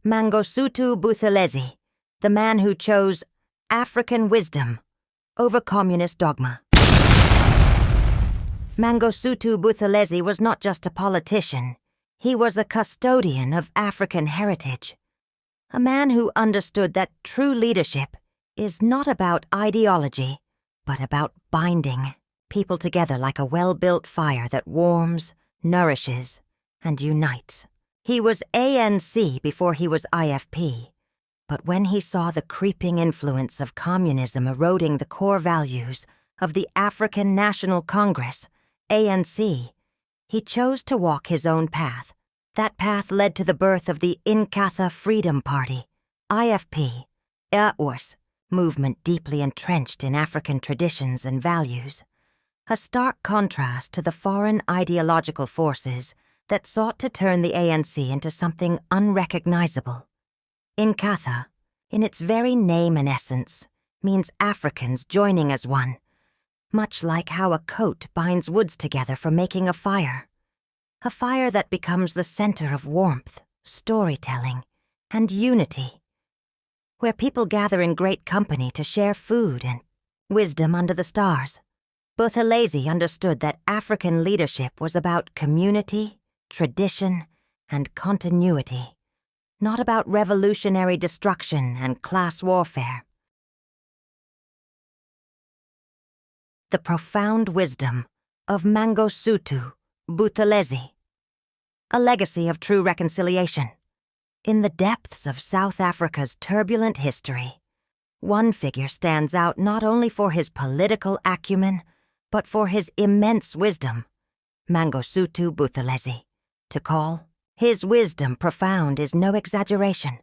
Mangosuthu Buthelezi, the man who chose African wisdom over communist dogma. Mangosuthu Buthelezi was not just a politician, he was a custodian of African heritage. A man who understood that true leadership is not about ideology, but about binding people together like a well-built fire that warms, nourishes, and unites. He was ANC before he was IFP, but when he saw the creeping influence of communism eroding the core values of the African National Congress, ANC, he chose to walk his own path. That path led to the birth of the Inkatha Freedom Party, IFP, EOS, movement deeply entrenched in African traditions and values, a stark contrast to the foreign ideological forces that sought to turn the ANC into something unrecognizable. Inkatha, in its very name and essence, means Africans joining as one, much like how a coat binds woods together for making a fire that becomes the center of warmth, storytelling, and unity, where people gather in great company to share food and wisdom under the stars. Buthelezi understood that African leadership was about community, tradition, and continuity, not about revolutionary destruction and class warfare. The profound wisdom of Mangosuthu Buthelezi, a legacy of true reconciliation. In the depths of South Africa's turbulent history, one figure stands out not only for his political acumen, but for his immense wisdom, Mangosuthu Buthelezi. To call his wisdom profound is no exaggeration.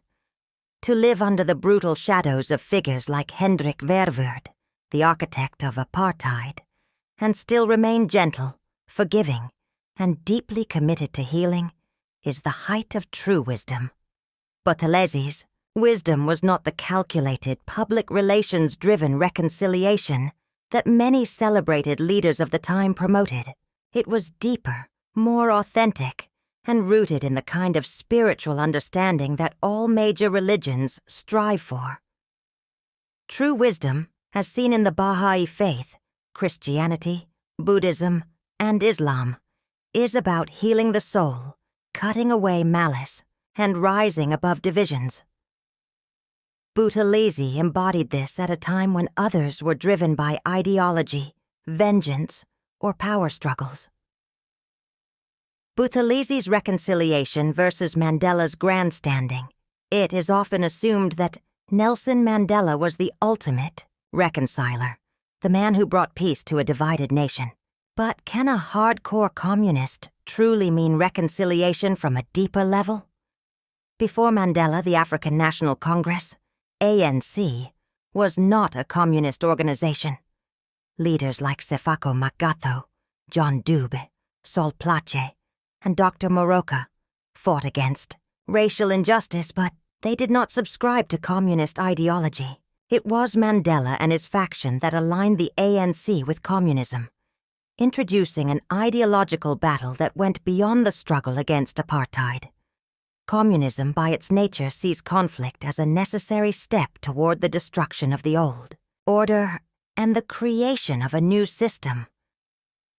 To live under the brutal shadows of figures like Hendrik Verwoerd, the architect of apartheid, and still remain gentle, forgiving, and deeply committed to healing, is the height of true wisdom. Buthelezi's wisdom was not the calculated, public relations-driven reconciliation that many celebrated leaders of the time promoted. It was deeper, more authentic, and rooted in the kind of spiritual understanding that all major religions strive for. True wisdom, as seen in the Baha'i faith, Christianity, Buddhism, and Islam, is about healing the soul, cutting away malice, and rising above divisions. Buthelezi embodied this at a time when others were driven by ideology, vengeance, or power struggles. Buthelezi's reconciliation versus Mandela's grandstanding. It is often assumed that Nelson Mandela was the ultimate reconciler, the man who brought peace to a divided nation. But can a hardcore communist truly mean reconciliation from a deeper level? Before Mandela, the African National Congress, ANC, was not a communist organization. Leaders like Sefako Magatho, John Dube, Sol Plaatje, and Dr. Moroka fought against racial injustice, but they did not subscribe to communist ideology. It was Mandela and his faction that aligned the ANC with communism, introducing an ideological battle that went beyond the struggle against apartheid. Communism, by its nature, sees conflict as a necessary step toward the destruction of the old order and the creation of a new system.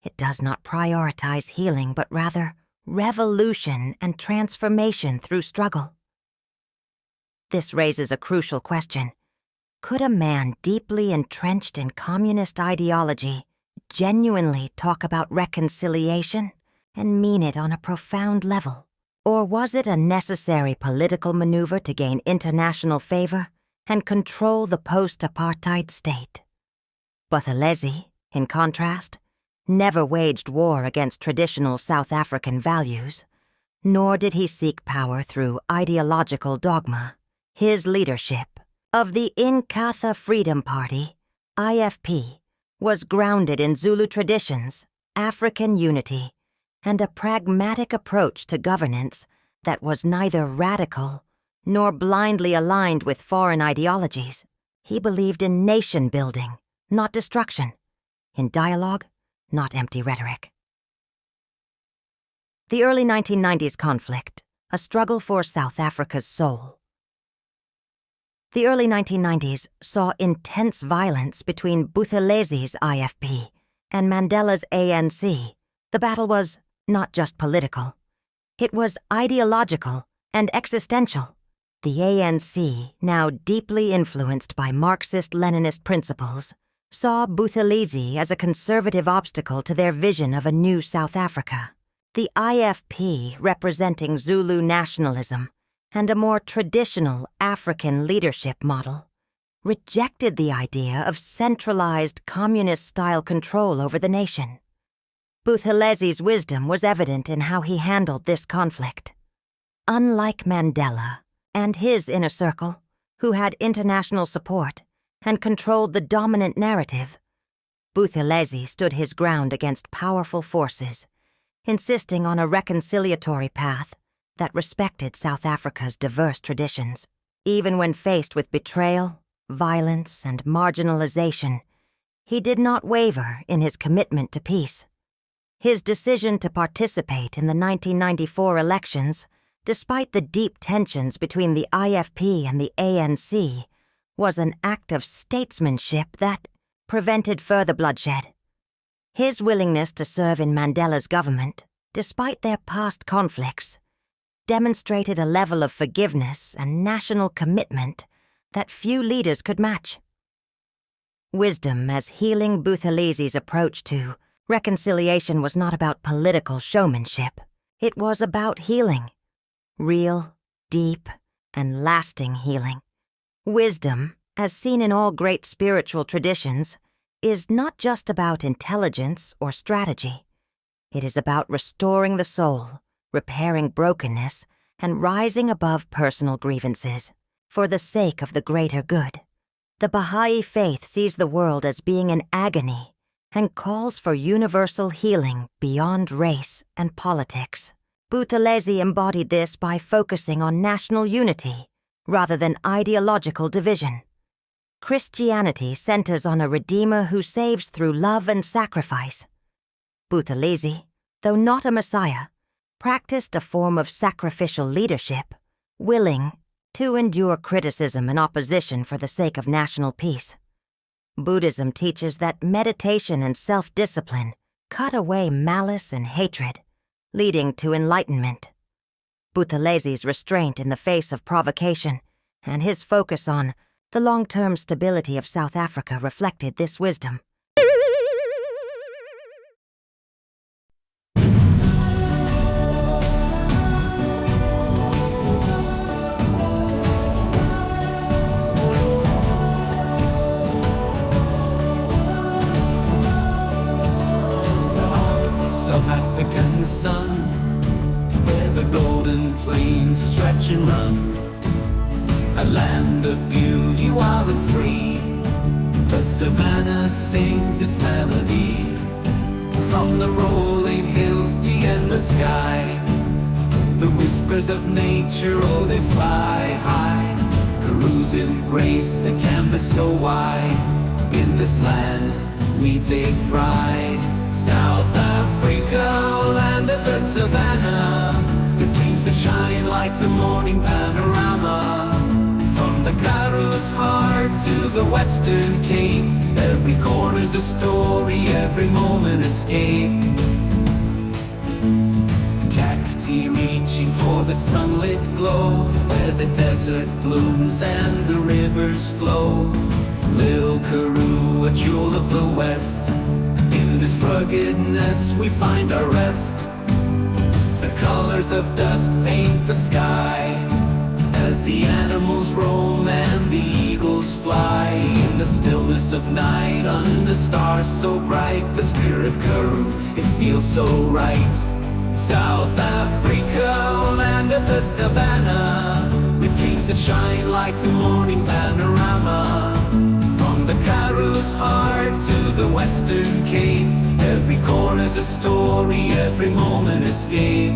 It does not prioritize healing, but rather revolution and transformation through struggle. This raises a crucial question. Could a man deeply entrenched in communist ideology genuinely talk about reconciliation and mean it on a profound level? Or was it a necessary political maneuver to gain international favor and control the post-apartheid state? Buthelezi, in contrast, never waged war against traditional South African values, nor did he seek power through ideological dogma. His leadership of the Inkatha Freedom Party, IFP, was grounded in Zulu traditions, African unity, and a pragmatic approach to governance that was neither radical nor blindly aligned with foreign ideologies. He believed in nation building, not destruction, in dialogue, not empty rhetoric. The early 1990s conflict, a struggle for South Africa's soul. The early 1990s saw intense violence between Buthelezi's IFP and Mandela's ANC. The battle was not just political. It was ideological and existential. The ANC, now deeply influenced by Marxist-Leninist principles, saw Buthelezi as a conservative obstacle to their vision of a new South Africa. The IFP, representing Zulu nationalism and a more traditional African leadership model, rejected the idea of centralized communist-style control over the nation. Buthelezi's wisdom was evident in how he handled this conflict. Unlike Mandela and his inner circle, who had international support and controlled the dominant narrative, Buthelezi stood his ground against powerful forces, insisting on a reconciliatory path that respected South Africa's diverse traditions. Even when faced with betrayal, violence, and marginalization, he did not waver in his commitment to peace. His decision to participate in the 1994 elections, despite the deep tensions between the IFP and the ANC, was an act of statesmanship that prevented further bloodshed. His willingness to serve in Mandela's government, despite their past conflicts, demonstrated a level of forgiveness and national commitment that few leaders could match. Wisdom as healing Buthelezi's approach to reconciliation was not about political showmanship. It was about healing. Real, deep, and lasting healing. Wisdom, as seen in all great spiritual traditions, is not just about intelligence or strategy. It is about restoring the soul, repairing brokenness, and rising above personal grievances for the sake of the greater good. The Baha'i faith sees the world as being in agony and calls for universal healing beyond race and politics. Buthelezi embodied this by focusing on national unity rather than ideological division. Christianity centers on a Redeemer who saves through love and sacrifice. Buthelezi, though not a Messiah, practiced a form of sacrificial leadership, willing to endure criticism and opposition for the sake of national peace. Buddhism teaches that meditation and self-discipline cut away malice and hatred, leading to enlightenment. Buthelezi's restraint in the face of provocation and his focus on the long-term stability of South Africa reflected this wisdom. South African sun, where the golden plains stretch and run, a land of beauty wild and free. The savannah sings its melody, from the rolling hills to the endless sky. The whispers of nature, oh, they fly high. Peruse embrace a canvas so wide. In this land we take pride. South Africa, land of the savannah, with dreams that shine like the morning panorama. From the Karoo's heart to the Western Cape, every corner's a story, every moment escape. Cacti reaching for the sunlit glow, where the desert blooms and the rivers flow. Lil Karoo, a jewel of the West, in this ruggedness we find our rest. The colors of dusk paint the sky, as the animals roam and the eagles eagles fly in the stillness of night, under stars so bright. The spirit of Karoo, it feels so right. South Africa, land of the savannah, with dreams that shine like the morning panorama. From the Karoo's heart to the Western Cape, every corner's a story, every moment escape.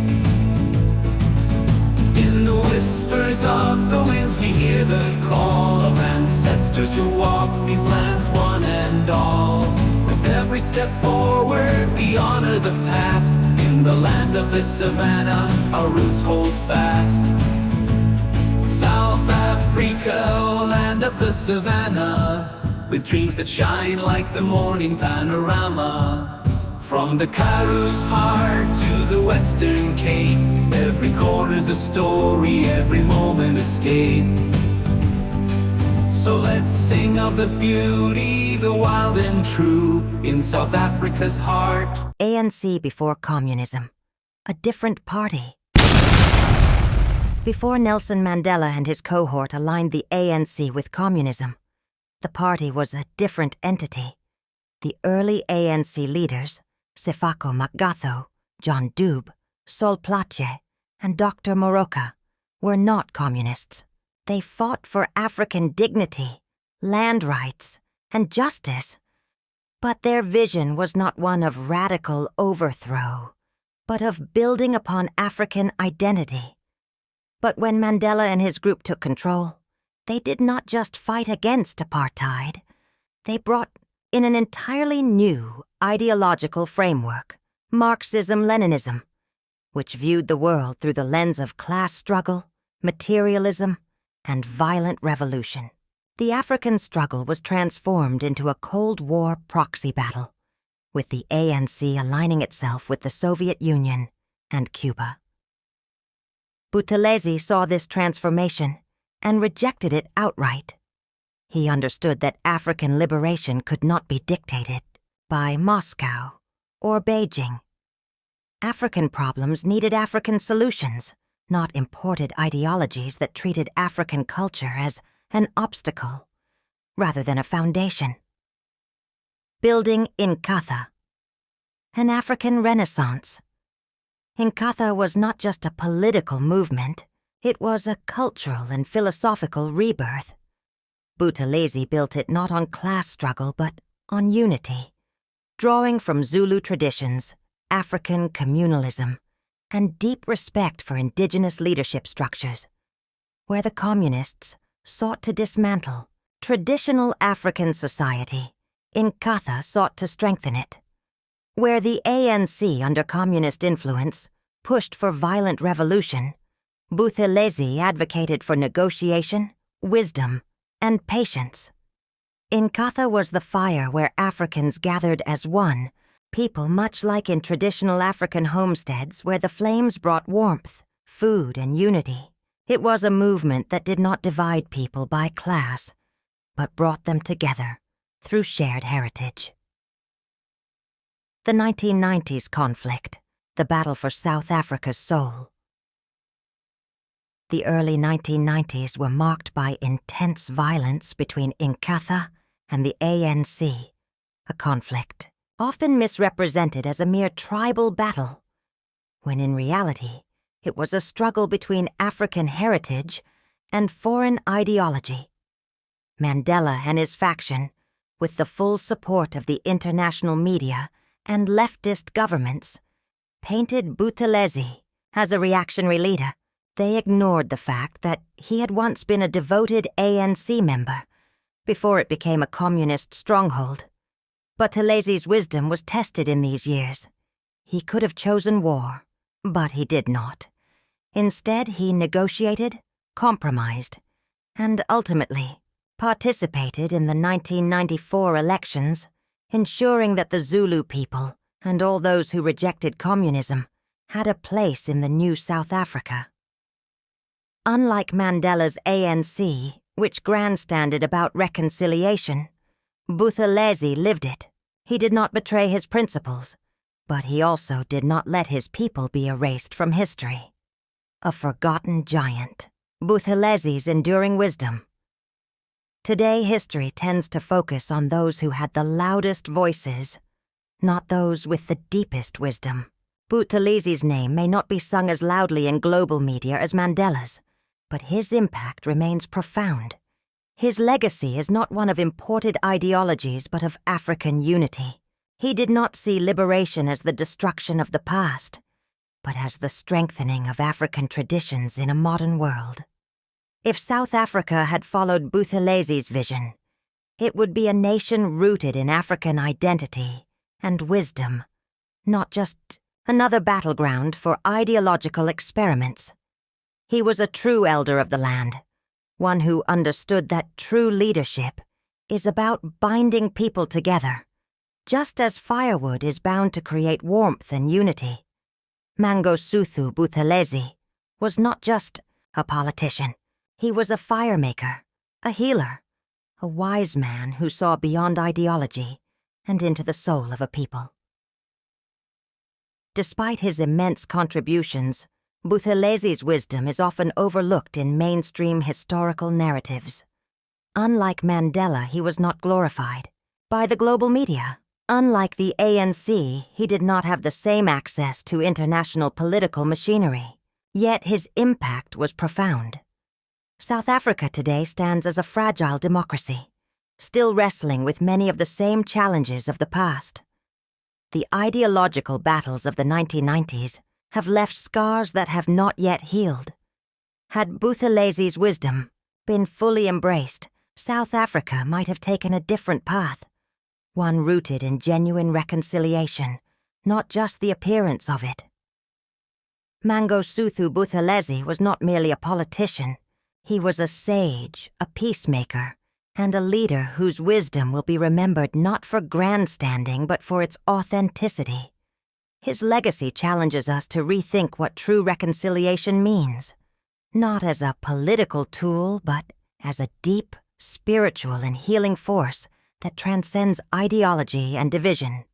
In the whispers of the winds we hear the call of ancestors who walk these lands one and all. With every step forward we honor the past. In the land of the savannah our roots hold fast. South Africa, land of the savannah, with dreams that shine like the morning panorama. From the Karoo's heart to the Western Cape, every corner's a story, every moment escape. So let's sing of the beauty, the wild and true, in South Africa's heart. ANC before communism. A different party. Before Nelson Mandela and his cohort aligned the ANC with communism, the party was a different entity. The early ANC leaders, Sefako Magatho, John Dube, Sol Plaatje, and Dr. Moroka, were not communists. They fought for African dignity, land rights, and justice. But their vision was not one of radical overthrow, but of building upon African identity. But when Mandela and his group took control, they did not just fight against apartheid. They brought in an entirely new ideological framework, Marxism-Leninism, which viewed the world through the lens of class struggle, materialism, and violent revolution. The African struggle was transformed into a Cold War proxy battle, with the ANC aligning itself with the Soviet Union and Cuba. Buthelezi saw this transformation and rejected it outright. He understood that African liberation could not be dictated by Moscow or Beijing. African problems needed African solutions, not imported ideologies that treated African culture as an obstacle rather than a foundation. Building Inkatha, an African Renaissance. Inkatha was not just a political movement, it was a cultural and philosophical rebirth. Buthelezi built it not on class struggle but on unity, drawing from Zulu traditions, African communalism, and deep respect for indigenous leadership structures. Where the communists sought to dismantle traditional African society, Inkatha sought to strengthen it. Where the ANC, under communist influence, pushed for violent revolution, Buthelezi advocated for negotiation, wisdom, and patience. Inkatha was the fire where Africans gathered as one, people much like in traditional African homesteads where the flames brought warmth, food, and unity. It was a movement that did not divide people by class, but brought them together through shared heritage. The 1990s conflict, the battle for South Africa's soul. The early 1990s were marked by intense violence between Inkatha and the ANC, a conflict often misrepresented as a mere tribal battle, when in reality it was a struggle between African heritage and foreign ideology. Mandela and his faction, with the full support of the international media and leftist governments, painted Buthelezi as a reactionary leader. They ignored the fact that he had once been a devoted ANC member before it became a communist stronghold. Buthelezi's wisdom was tested in these years. He could have chosen war, but he did not. Instead, he negotiated, compromised, and ultimately participated in the 1994 elections, ensuring that the Zulu people and all those who rejected communism had a place in the new South Africa. Unlike Mandela's ANC, which grandstanded about reconciliation, Buthelezi lived it. He did not betray his principles, but he also did not let his people be erased from history. A forgotten giant, Buthelezi's enduring wisdom. Today, history tends to focus on those who had the loudest voices, not those with the deepest wisdom. Buthelezi's name may not be sung as loudly in global media as Mandela's, but his impact remains profound. His legacy is not one of imported ideologies, but of African unity. He did not see liberation as the destruction of the past, but as the strengthening of African traditions in a modern world. If South Africa had followed Buthelezi's vision, it would be a nation rooted in African identity and wisdom, not just another battleground for ideological experiments. He was a true elder of the land, one who understood that true leadership is about binding people together, just as firewood is bound to create warmth and unity. Mangosuthu Buthelezi was not just a politician. He was a firemaker, a healer, a wise man who saw beyond ideology and into the soul of a people. Despite his immense contributions, Buthelezi's wisdom is often overlooked in mainstream historical narratives. Unlike Mandela, he was not glorified by the global media. Unlike the ANC, he did not have the same access to international political machinery. Yet his impact was profound. South Africa today stands as a fragile democracy, still wrestling with many of the same challenges of the past. The ideological battles of the 1990s have left scars that have not yet healed. Had Buthelezi's wisdom been fully embraced, South Africa might have taken a different path, one rooted in genuine reconciliation, not just the appearance of it. Mangosuthu Buthelezi was not merely a politician. He was a sage, a peacemaker, and a leader whose wisdom will be remembered not for grandstanding but for its authenticity. His legacy challenges us to rethink what true reconciliation means, not as a political tool but as a deep, spiritual and healing force that transcends ideology and division.